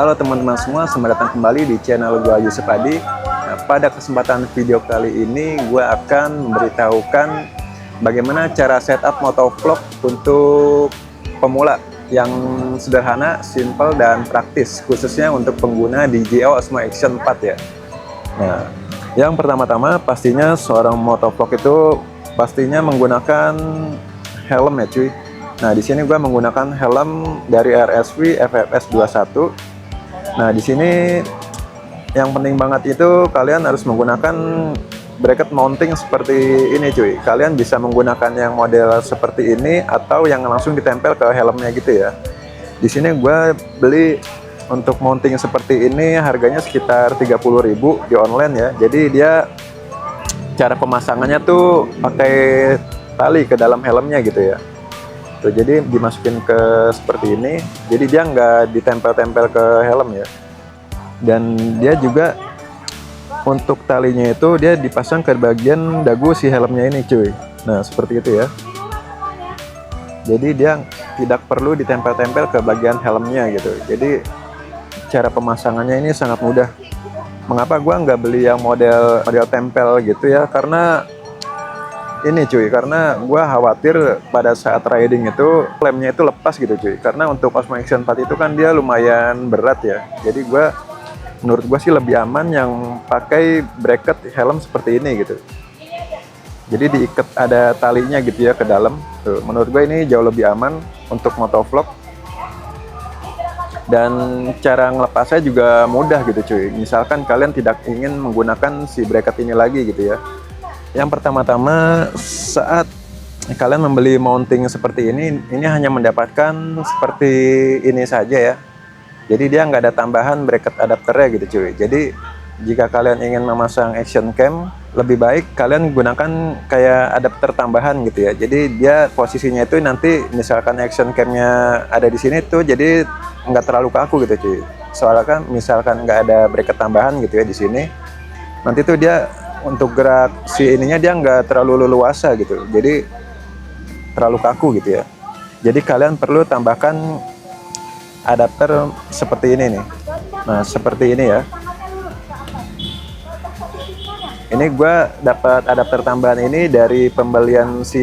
Halo teman-teman semua, selamat datang kembali di channel gua Yusuf Adi. Nah, pada kesempatan video kali ini gua akan memberitahukan bagaimana cara setup motovlog untuk pemula yang sederhana, simple dan praktis, khususnya untuk pengguna DJI Osmo Action 4 ya. Nah, yang pertama-tama pastinya seorang motovlog itu pastinya menggunakan helm ya cuy. Nah, di sini gua menggunakan helm dari RSV FFS 21. Nah, di sini yang penting banget itu kalian harus menggunakan bracket mounting seperti ini cuy. Kalian bisa menggunakan yang model seperti ini atau yang langsung ditempel ke helmnya gitu ya. Di sini gue beli untuk mounting seperti ini harganya sekitar 30.000 di online ya. Jadi dia cara pemasangannya tuh pakai tali ke dalam helmnya gitu ya. Tuh, jadi dimasukin ke seperti ini, jadi dia nggak ditempel-tempel ke helm ya. Dan dia juga untuk talinya itu dia dipasang ke bagian dagu si helmnya ini cuy. Nah, seperti itu ya. Jadi dia tidak perlu ditempel-tempel ke bagian helmnya gitu. Jadi cara pemasangannya ini sangat mudah. Mengapa gua nggak beli yang model tempel gitu ya? Karena ini cuy, karena gue khawatir pada saat riding itu lemnya itu lepas gitu cuy. Karena untuk Osmo Action 4 itu kan dia lumayan berat ya. Jadi menurut gue sih lebih aman yang pakai bracket helm seperti ini gitu. Jadi diikat ada talinya gitu ya ke dalam. Tuh, menurut gue ini jauh lebih aman untuk motovlog. Dan cara ngelepasnya juga mudah gitu cuy. Misalkan kalian tidak ingin menggunakan si bracket ini lagi gitu ya. Yang pertama-tama saat kalian membeli mounting seperti ini hanya mendapatkan seperti ini saja ya. Jadi dia nggak ada tambahan bracket adapternya gitu cuy. Jadi jika kalian ingin memasang action cam, lebih baik kalian gunakan kayak adapter tambahan gitu ya. Jadi dia posisinya itu nanti misalkan action camnya ada di sini tuh, jadi nggak terlalu kaku gitu cuy. Soalnya kan misalkan nggak ada bracket tambahan gitu ya di sini, nanti tuh dia untuk gerak si ininya dia nggak terlalu leluasa gitu, jadi terlalu kaku gitu ya. Jadi kalian perlu tambahkan adapter seperti ini nih. Nah, seperti ini ya. Ini gue dapat adapter tambahan ini dari pembelian si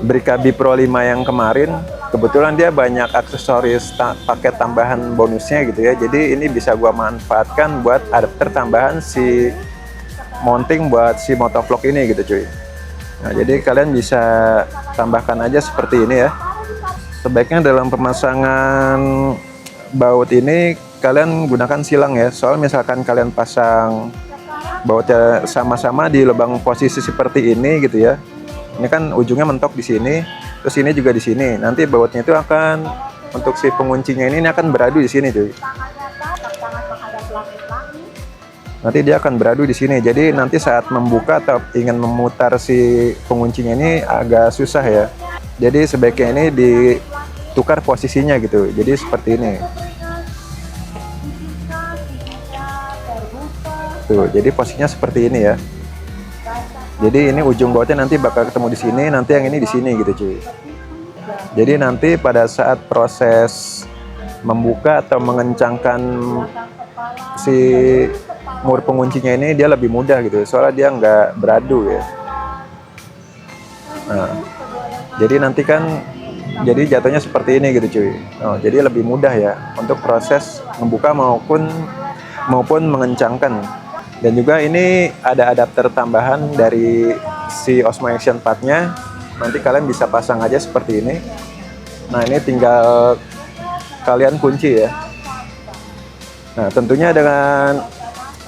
Brica B Pro 5 yang kemarin. Kebetulan dia banyak aksesoris paket tambahan bonusnya gitu ya. Jadi ini bisa gua manfaatkan buat adapter tambahan si mounting buat si motovlog ini gitu cuy. Nah, jadi kalian bisa tambahkan aja seperti ini ya. Sebaiknya dalam pemasangan baut ini kalian gunakan silang ya. Soal misalkan kalian pasang bautnya sama-sama di lubang posisi seperti ini gitu ya. Ini kan ujungnya mentok di sini, terus ini juga di sini. Nanti bautnya itu akan untuk si penguncinya ini akan beradu di sini tuh. Nanti dia akan beradu di sini. Jadi nanti saat membuka atau ingin memutar si penguncinya ini agak susah ya. Jadi sebaiknya ini ditukar posisinya gitu. Jadi seperti ini. Tuh, jadi posisinya seperti ini ya. Jadi ini ujung bautnya nanti bakal ketemu di sini, nanti yang ini di sini gitu cuy. Jadi nanti pada saat proses membuka atau mengencangkan si mur penguncinya ini dia lebih mudah gitu, soalnya dia nggak beradu ya. Nah, jadi nanti kan jadi jatuhnya seperti ini gitu cuy. Oh, jadi lebih mudah ya untuk proses membuka maupun mengencangkan. Dan juga ini ada adapter tambahan dari si Osmo Action 4-nya. Nanti kalian bisa pasang aja seperti ini. Nah, ini tinggal kalian kunci ya. Nah, tentunya dengan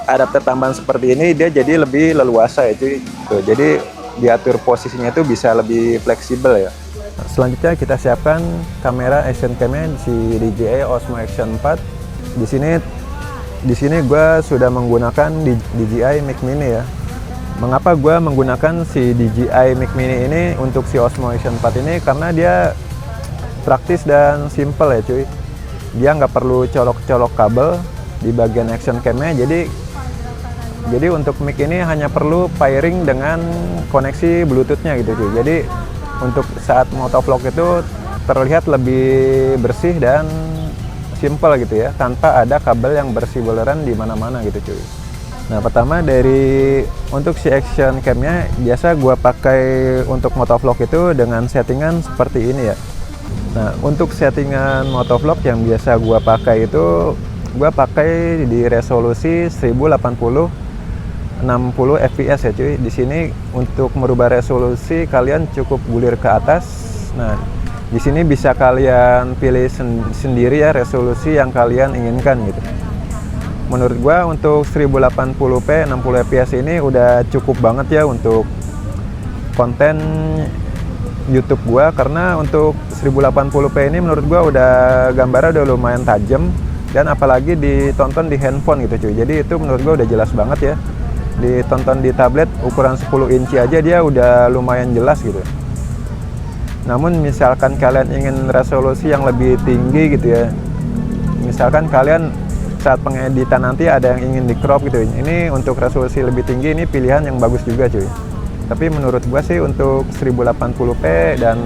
adapter tambahan seperti ini dia jadi lebih leluasa ya cuy. Tuh, jadi diatur posisinya itu bisa lebih fleksibel ya. Nah, selanjutnya kita siapkan kamera action cam-nya si DJI Osmo Action 4. Di sini gue sudah menggunakan DJI Mic Mini ya. Mengapa gue menggunakan si DJI Mic Mini ini untuk si Osmo Action 4 ini? Karena dia praktis dan simple ya cuy. Dia nggak perlu colok-colok kabel di bagian action cam-nya. Jadi untuk mic ini hanya perlu pairing dengan koneksi Bluetooth-nya gitu cuy. Jadi untuk saat motovlog itu terlihat lebih bersih dan simple gitu ya, tanpa ada kabel yang bersibeleran di mana-mana gitu cuy. Nah pertama untuk si action camnya biasa gua pakai untuk motovlog itu dengan settingan seperti ini ya. Nah untuk settingan motovlog yang biasa gua pakai itu gua pakai di resolusi 1080 60 fps ya cuy. Di sini untuk merubah resolusi kalian cukup gulir ke atas. Nah di sini bisa kalian pilih sendiri ya resolusi yang kalian inginkan gitu. Menurut gua untuk 1080p 60 fps ini udah cukup banget ya untuk konten YouTube gua, karena untuk 1080p ini menurut gua udah gambarnya udah lumayan tajam dan apalagi ditonton di handphone gitu cuy. Jadi itu menurut gua udah jelas banget ya. Ditonton di tablet ukuran 10 inci aja dia udah lumayan jelas gitu. Namun misalkan kalian ingin resolusi yang lebih tinggi gitu ya. Misalkan kalian saat pengeditan nanti ada yang ingin di crop gitu. Ini untuk resolusi lebih tinggi ini pilihan yang bagus juga cuy. Tapi menurut gua sih untuk 1080p dan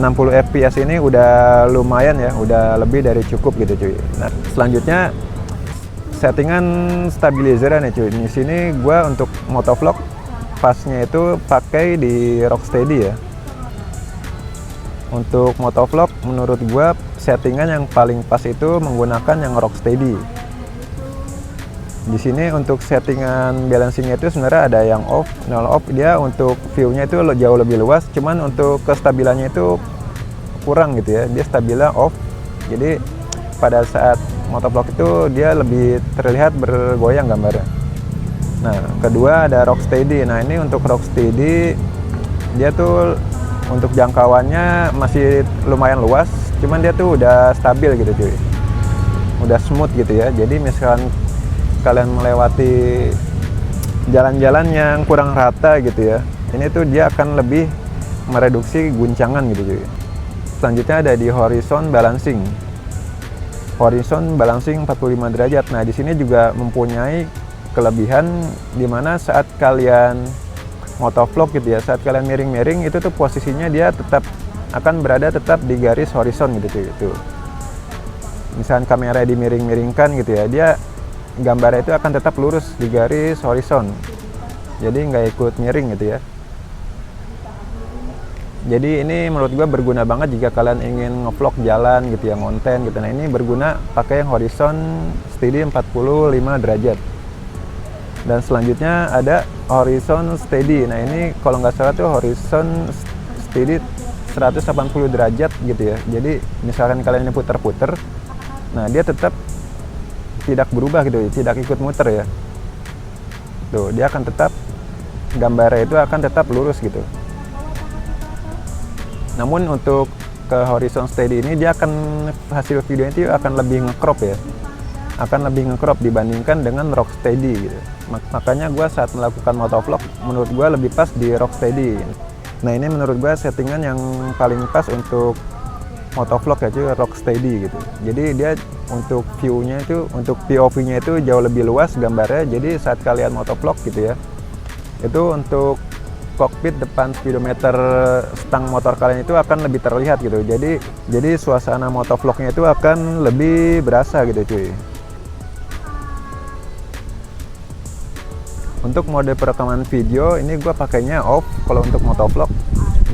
60 fps ini udah lumayan ya, udah lebih dari cukup gitu cuy. Nah, selanjutnya settingan stabilizer nih cuy. Di sini gua untuk motovlog pasnya itu pakai di Rocksteady ya. Untuk motovlog menurut gua settingan yang paling pas itu menggunakan yang Rocksteady. Di sini untuk settingan balancingnya itu sebenarnya ada yang off, nol off. Dia untuk view-nya itu jauh lebih luas, cuman untuk kestabilannya itu kurang gitu ya. Dia stabilnya off. Jadi pada saat motovlog itu dia lebih terlihat bergoyang gambarnya. Nah, kedua ada Rocksteady. Nah, ini untuk Rocksteady dia tuh untuk jangkauannya masih lumayan luas, cuman dia tuh udah stabil gitu cuy, udah smooth gitu ya. Jadi misalkan kalian melewati jalan-jalan yang kurang rata gitu ya, ini tuh dia akan lebih mereduksi guncangan gitu cuy. Selanjutnya ada di horizon balancing. Horizon balancing 45 derajat. Nah di sini juga mempunyai kelebihan dimana saat kalian motovlog gitu ya, saat kalian miring-miring itu tuh posisinya dia tetap akan berada tetap di garis horizon gitu cuy. Itu misalkan kamera dimiring-miringkan gitu ya, dia gambarnya itu akan tetap lurus di garis horizon, jadi nggak ikut miring gitu ya. Jadi ini menurut gua berguna banget jika kalian ingin ngevlog jalan gitu ya, konten gitu. Nah ini berguna pakai yang horizon steady 45 derajat. Dan selanjutnya ada horizon steady. Nah ini kalau nggak salah tuh horizon steady 180 derajat gitu ya. Jadi misalkan kalian ini puter-puter, nah dia tetap tidak berubah gitu, tidak ikut muter ya. Tuh dia akan tetap, gambarnya itu akan tetap lurus gitu. Namun untuk ke horizon steady ini dia akan, hasil videonya itu akan lebih nge-crop ya. Akan lebih nge-crop dibandingkan dengan Rocksteady gitu. Makanya gue saat melakukan motovlog menurut gue lebih pas di Rocksteady. Nah ini menurut gue settingan yang paling pas untuk motovlog ya cuy, Rocksteady gitu. Jadi dia untuk view-nya itu, untuk POV-nya itu jauh lebih luas gambarnya. Jadi saat kalian motovlog gitu ya, itu untuk kokpit depan speedometer stang motor kalian itu akan lebih terlihat gitu. Jadi suasana motovlognya itu akan lebih berasa gitu cuy. Untuk mode perekaman video ini gue pakainya off. Kalau untuk motovlog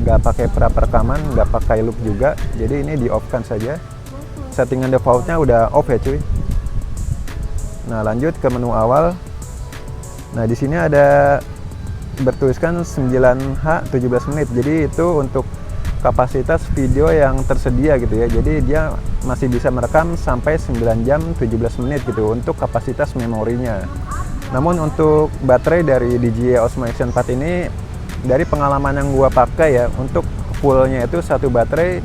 nggak pakai perekaman, nggak pakai loop juga. Jadi ini di off kan saja. Settingan defaultnya udah off ya cuy. Nah lanjut ke menu awal. Nah di sini ada bertuliskan 9H 17 menit. Jadi itu untuk kapasitas video yang tersedia gitu ya. Jadi dia masih bisa merekam sampai 9 jam 17 menit gitu untuk kapasitas memorinya. Namun untuk baterai dari DJI Osmo Action 4 ini, dari pengalaman yang gua pakai ya, untuk fullnya itu satu baterai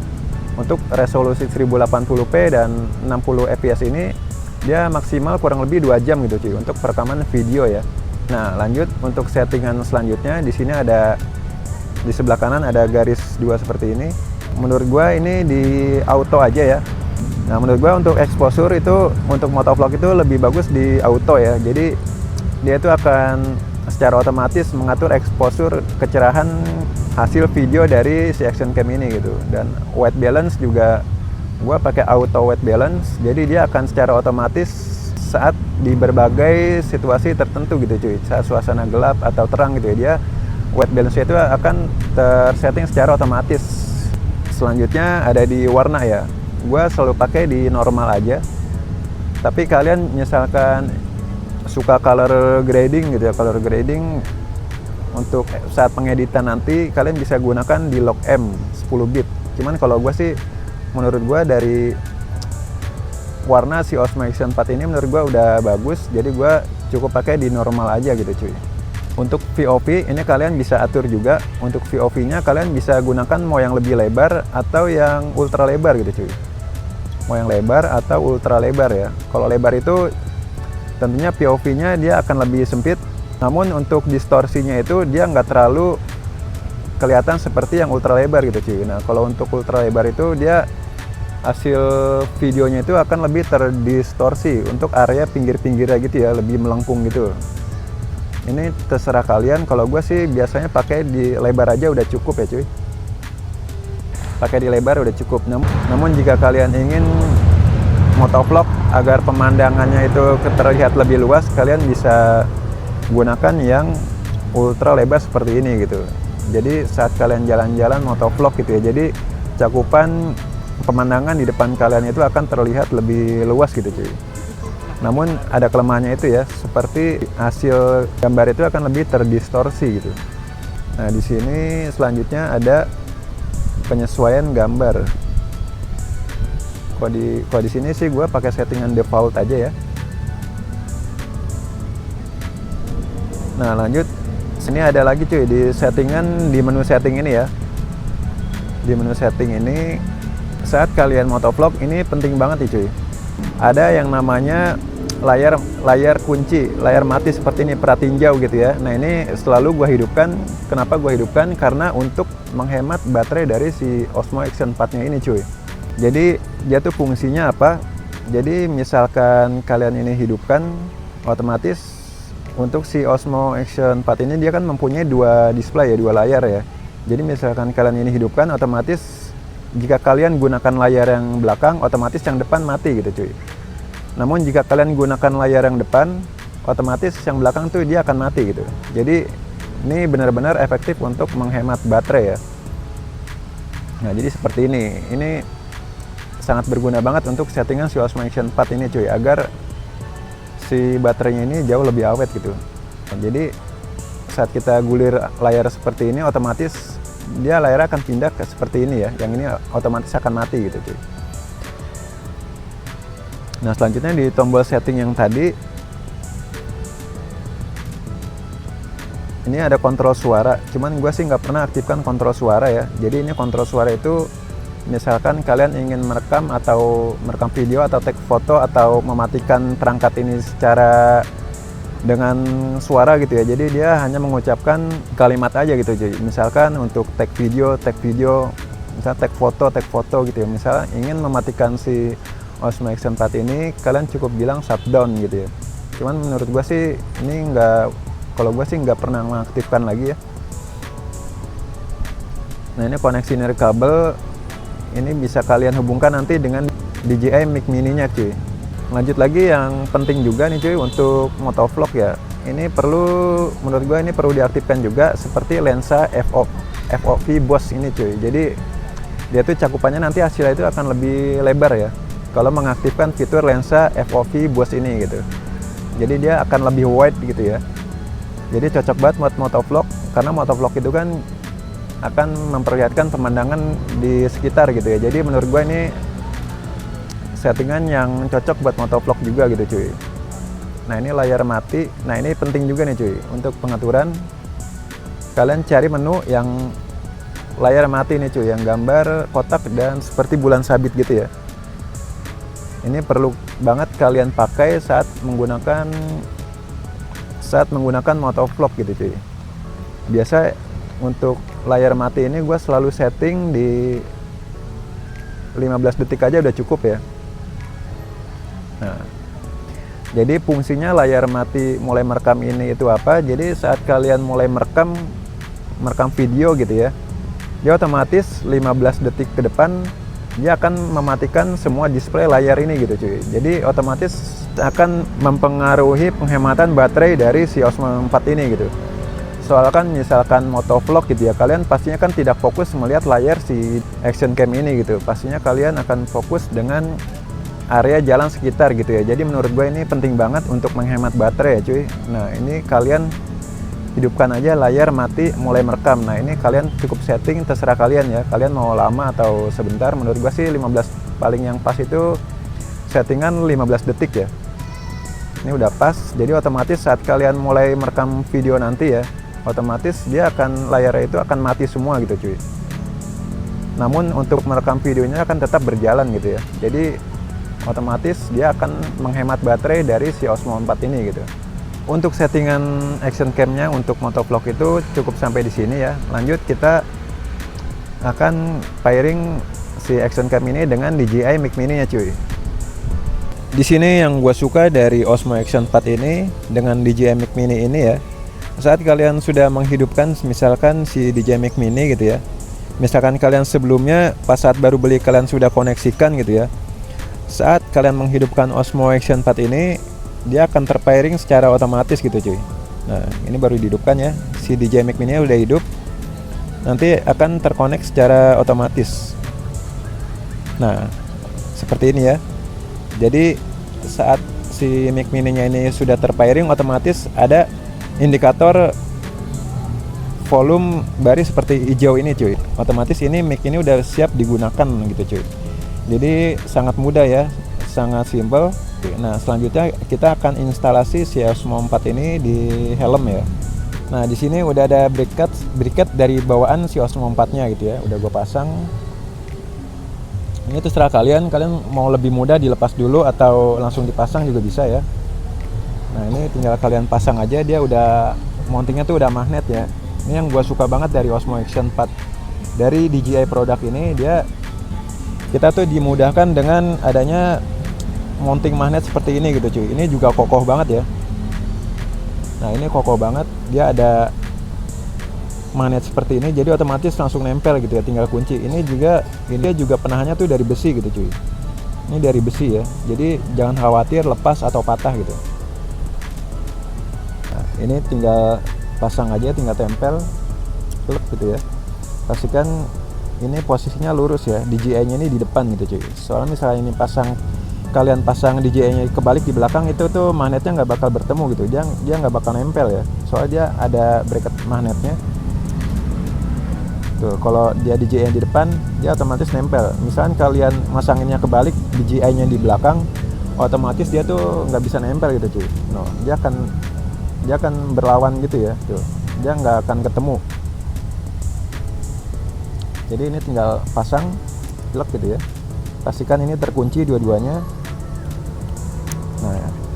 untuk resolusi 1080p dan 60 fps ini dia maksimal kurang lebih 2 jam gitu cuy untuk perekaman video ya. Nah lanjut untuk settingan selanjutnya, di sini ada di sebelah kanan ada garis 2 seperti ini. Menurut gua ini di auto aja ya. Nah menurut gua untuk exposure itu untuk motovlog itu lebih bagus di auto ya. Jadi dia itu akan secara otomatis mengatur exposure kecerahan hasil video dari si action cam ini gitu. Dan white balance juga gue pakai auto white balance, jadi dia akan secara otomatis saat di berbagai situasi tertentu gitu cuy, saat suasana gelap atau terang gitu ya, dia white balance itu akan tersetting secara otomatis. Selanjutnya ada di warna ya, gue selalu pakai di normal aja, tapi kalian misalkan suka color grading gitu ya, color grading untuk saat pengeditan nanti kalian bisa gunakan di lock M 10 bit. Cuman kalau gue sih, menurut gue dari warna si Osmo Action 4 ini menurut gue udah bagus, jadi gue cukup pakai di normal aja gitu cuy. Untuk VOV ini kalian bisa atur juga. Untuk VOV nya kalian bisa gunakan mau yang lebih lebar atau yang ultra lebar gitu cuy, mau yang lebar atau ultra lebar ya. Kalau lebar itu tentunya POV nya dia akan lebih sempit, namun untuk distorsinya itu dia nggak terlalu kelihatan seperti yang ultra lebar gitu cuy. Nah kalau untuk ultra lebar itu dia hasil videonya itu akan lebih terdistorsi untuk area pinggir-pinggirnya gitu ya, lebih melengkung gitu. Ini terserah kalian, kalau gue sih biasanya pakai di lebar aja udah cukup ya cuy. Pakai di lebar udah cukup. Namun jika kalian ingin motovlog agar pemandangannya itu terlihat lebih luas, kalian bisa gunakan yang ultra lebar seperti ini gitu. Jadi saat kalian jalan-jalan motovlog gitu ya, jadi cakupan pemandangan di depan kalian itu akan terlihat lebih luas gitu cuy. Namun ada kelemahannya itu ya, seperti hasil gambar itu akan lebih terdistorsi gitu. Nah di sini selanjutnya ada penyesuaian gambar. Kalau di sini sih gue pakai settingan default aja ya. Nah lanjut, sini ada lagi cuy di settingan, di menu setting ini ya. Di menu setting ini saat kalian motovlog ini penting banget nih cuy. Ada yang namanya layar kunci, layar mati seperti ini, pratinjau gitu ya. Nah ini selalu gue hidupkan. Kenapa gue hidupkan? Karena untuk menghemat baterai dari si Osmo Action 4 nya ini cuy. Jadi dia tuh fungsinya apa? Jadi misalkan kalian ini hidupkan, otomatis untuk si Osmo Action 4 ini dia kan mempunyai dua display ya, dua layar ya. Jadi misalkan kalian ini hidupkan, otomatis jika kalian gunakan layar yang belakang, otomatis yang depan mati gitu cuy. Namun jika kalian gunakan layar yang depan, otomatis yang belakang tuh dia akan mati gitu. Jadi ini benar-benar efektif untuk menghemat baterai ya. Nah jadi seperti ini. Ini sangat berguna banget untuk settingan si Osmo Action 4 ini cuy, agar si baterainya ini jauh lebih awet gitu. Nah, jadi saat kita gulir layar seperti ini, otomatis dia layarnya akan pindah ke seperti ini ya, yang ini otomatis akan mati gitu cuy. Nah selanjutnya di tombol setting yang tadi ini ada kontrol suara, cuman gue sih nggak pernah aktifkan kontrol suara ya. Jadi ini kontrol suara itu misalkan kalian ingin merekam atau merekam video atau take foto atau mematikan perangkat ini secara dengan suara gitu ya. Jadi dia hanya mengucapkan kalimat aja gitu cuy. Misalkan untuk take video, misalnya take foto gitu ya. Misalnya ingin mematikan si Osmo Action 4 ini, kalian cukup bilang shutdown gitu ya. Cuman menurut gua sih ini kalau gua sih nggak pernah mengaktifkan lagi ya. Nah ini koneksi nirkabel, ini bisa kalian hubungkan nanti dengan DJI Mic Mini-nya cuy. Lanjut lagi yang penting juga nih cuy untuk motovlog ya. Ini menurut gue ini perlu diaktifkan juga seperti lensa FOV Boss ini cuy. Jadi dia tuh cakupannya nanti hasilnya itu akan lebih lebar ya kalau mengaktifkan fitur lensa FOV Boss ini gitu. Jadi dia akan lebih wide gitu ya. Jadi cocok banget buat motovlog, karena motovlog itu kan akan memperlihatkan pemandangan di sekitar gitu ya. Jadi menurut gue ini settingan yang cocok buat motovlog juga gitu cuy. Nah ini layar mati. Nah ini penting juga nih cuy, untuk pengaturan kalian cari menu yang layar mati nih cuy, yang gambar kotak dan seperti bulan sabit gitu ya. Ini perlu banget kalian pakai saat menggunakan motovlog gitu cuy. Biasa untuk layar mati ini gue selalu setting di 15 detik aja udah cukup ya. Nah, jadi fungsinya layar mati mulai merekam ini itu apa? Jadi saat kalian mulai merekam video gitu ya, dia otomatis 15 detik ke depan dia akan mematikan semua display layar ini gitu cuy. Jadi otomatis akan mempengaruhi penghematan baterai dari si Osmo 4 ini gitu. Soalnya kan misalkan motovlog gitu ya, kalian pastinya kan tidak fokus melihat layar si action cam ini gitu. Pastinya kalian akan fokus dengan area jalan sekitar gitu ya. Jadi menurut gue ini penting banget untuk menghemat baterai ya cuy. Nah ini kalian hidupkan aja layar mati mulai merekam. Nah ini kalian cukup setting, terserah kalian ya, kalian mau lama atau sebentar. Menurut gue sih 15 paling yang pas itu settingan 15 detik ya. Ini udah pas, jadi otomatis saat kalian mulai merekam video nanti ya, otomatis dia akan, layarnya itu akan mati semua gitu cuy. Namun untuk merekam videonya akan tetap berjalan gitu ya. Jadi otomatis dia akan menghemat baterai dari si Osmo 4 ini gitu. Untuk settingan action cam-nya untuk motovlog itu cukup sampai di sini ya. Lanjut kita akan pairing si action cam ini dengan DJI Mic Mini-nya cuy. Di sini yang gue suka dari Osmo Action 4 ini dengan DJI Mic Mini ini ya. Saat kalian sudah menghidupkan misalkan si DJI Mic Mini gitu ya. Misalkan kalian sebelumnya pas saat baru beli kalian sudah koneksikan gitu ya. Saat kalian menghidupkan Osmo Action 4 ini, dia akan terpairing secara otomatis gitu cuy. Nah ini baru dihidupkan ya, si DJI Mic Mini udah hidup, nanti akan terkonek secara otomatis. Nah seperti ini ya. Jadi saat si Mic Mini-nya ini sudah terpairing, otomatis ada indikator volume baris seperti hijau ini cuy. Otomatis ini mic ini udah siap digunakan gitu cuy. Jadi sangat mudah ya, sangat simple. Nah selanjutnya kita akan instalasi si Osmo 4 ini di helm ya. Nah di sini udah ada bracket dari bawaan si Osmo 4-nya gitu ya, udah gue pasang. Ini terserah kalian mau lebih mudah dilepas dulu atau langsung dipasang juga bisa ya. Nah ini tinggal kalian pasang aja, dia udah mountingnya tuh udah magnet ya. Ini yang gue suka banget dari Osmo Action 4 dari DJI produk ini, kita tuh dimudahkan dengan adanya mounting magnet seperti ini gitu cuy. Ini juga kokoh banget ya. Nah ini kokoh banget, dia ada magnet seperti ini, jadi otomatis langsung nempel gitu ya, tinggal kunci. Ini juga penahannya tuh dari besi gitu cuy. Ini dari besi ya, jadi jangan khawatir lepas atau patah gitu. Nah ini tinggal pasang aja, tinggal tempel klep gitu ya. Pastikan ini posisinya lurus ya, DJI-nya ini di depan gitu cuy. Soalnya misalnya ini kalian pasang DJI-nya kebalik di belakang, itu tuh magnetnya nggak bakal bertemu gitu, dia nggak bakal nempel ya, soalnya dia ada bracket magnetnya tuh. Kalau dia DJI-nya di depan, dia otomatis nempel. Misalkan kalian masanginnya kebalik, DJI-nya di belakang, otomatis dia tuh nggak bisa nempel gitu cuy. No, dia akan berlawan gitu ya tuh, dia nggak akan ketemu. Jadi ini tinggal pasang plug gitu ya, pastikan ini terkunci dua-duanya. Nah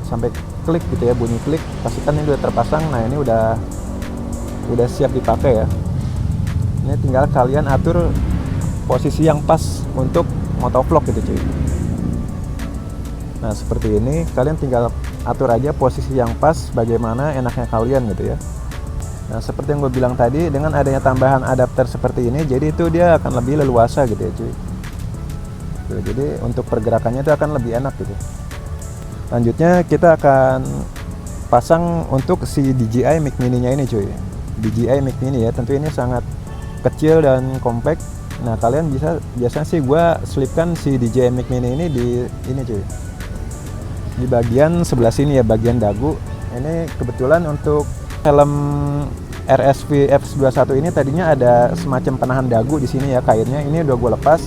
sampai klik gitu ya, bunyi klik, pastikan ini udah terpasang. Nah ini udah siap dipakai ya. Ini tinggal kalian atur posisi yang pas untuk motovlog gitu cuy. Nah seperti ini, kalian tinggal atur aja posisi yang pas bagaimana enaknya kalian gitu ya. Nah seperti yang gue bilang tadi, dengan adanya tambahan adapter seperti ini, jadi itu dia akan lebih leluasa gitu ya cuy. Tuh, jadi untuk pergerakannya itu akan lebih enak gitu. Lanjutnya kita akan pasang untuk si DJI Mic Mini-nya ini cuy. DJI Mic Mini ya, tentu ini sangat kecil dan compact. Nah kalian biasanya sih gue selipkan si DJI Mic Mini ini di ini cuy, di bagian sebelah sini ya, bagian dagu. Ini kebetulan untuk helm RSV F21 ini tadinya ada semacam penahan dagu di sini ya, kainnya. Ini udah gue lepas.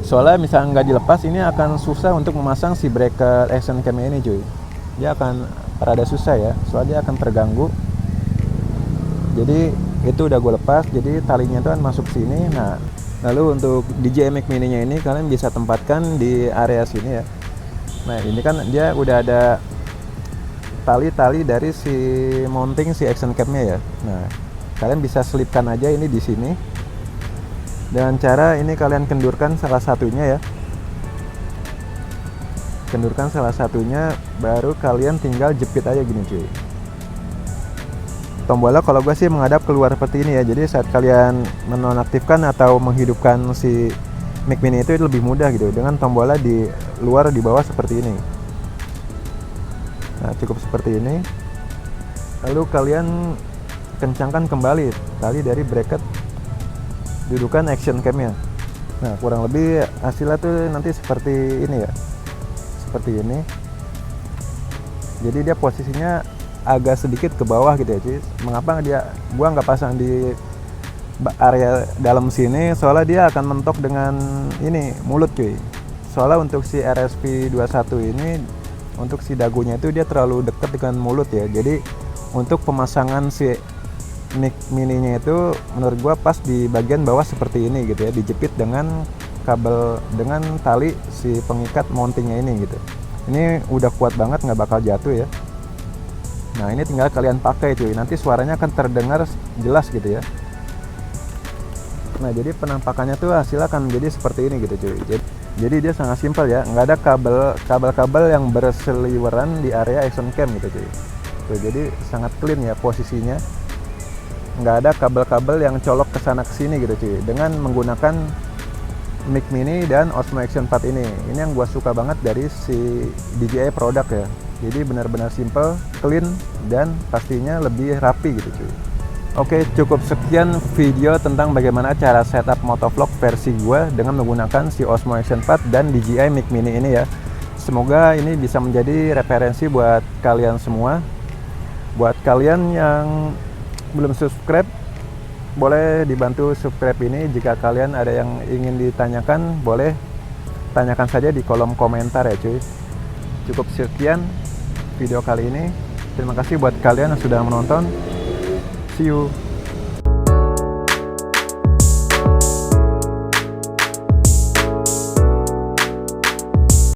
Soalnya misalnya nggak dilepas, ini akan susah untuk memasang si bracket action cam ini cuy. Dia akan rada susah ya, soalnya dia akan terganggu. Jadi itu udah gue lepas, jadi talinya itu kan masuk sini. Nah lalu untuk DJI Mic Mini-nya ini kalian bisa tempatkan di area sini ya. Nah ini kan dia udah ada tali-tali dari si mounting si action cam-nya ya. Nah kalian bisa selipkan aja ini di sini. Dengan cara ini kalian kendurkan salah satunya ya. Kendurkan salah satunya, baru kalian tinggal jepit aja gini cuy. Tombolnya kalau gue sih menghadap keluar seperti ini ya. Jadi saat kalian menonaktifkan atau menghidupkan si Mac Mini itu lebih mudah gitu dengan tombolnya di luar di bawah seperti ini. Nah, cukup seperti ini. Lalu kalian kencangkan kembali tali dari bracket dudukan action cam-nya. Nah, kurang lebih hasilnya tuh nanti seperti ini ya. Seperti ini. Jadi dia posisinya agak sedikit ke bawah gitu ya, cuy. Mengapa gua nggak pasang di area dalam sini? Soalnya dia akan mentok dengan ini mulut, cuy. Soalnya untuk si RSP21 ini, untuk si dagunya itu dia terlalu dekat dengan mulut ya. Jadi untuk pemasangan si Mac Mini-nya itu menurut gua pas di bagian bawah seperti ini gitu ya, dijepit dengan kabel dengan tali si pengikat mountingnya ini gitu. Ini udah kuat banget, nggak bakal jatuh ya. Nah, ini tinggal kalian pakai cuy, nanti suaranya akan terdengar jelas gitu ya. Nah, jadi penampakannya tuh hasilnya akan jadi seperti ini gitu cuy. Jadi dia sangat simpel ya, nggak ada kabel yang berseliweran di area action cam gitu cuy. Tuh, jadi sangat clean ya posisinya, nggak ada kabel-kabel yang colok ke sana ke sini gitu cuy. Dengan menggunakan Mac Mini dan Osmo Action 4 ini yang gua suka banget dari si DJI produk ya. Jadi benar-benar simple, clean, dan pastinya lebih rapi gitu cuy. Oke, cukup sekian video tentang bagaimana cara setup motovlog versi gua dengan menggunakan si Osmo Action 4 dan DJI Mac Mini ini ya. Semoga ini bisa menjadi referensi buat kalian semua. Buat kalian yang belum subscribe, boleh dibantu subscribe ini. Jika kalian ada yang ingin ditanyakan, boleh tanyakan saja di kolom komentar ya cuy. Cukup sekian video kali ini. Terima kasih buat kalian yang sudah menonton. See you.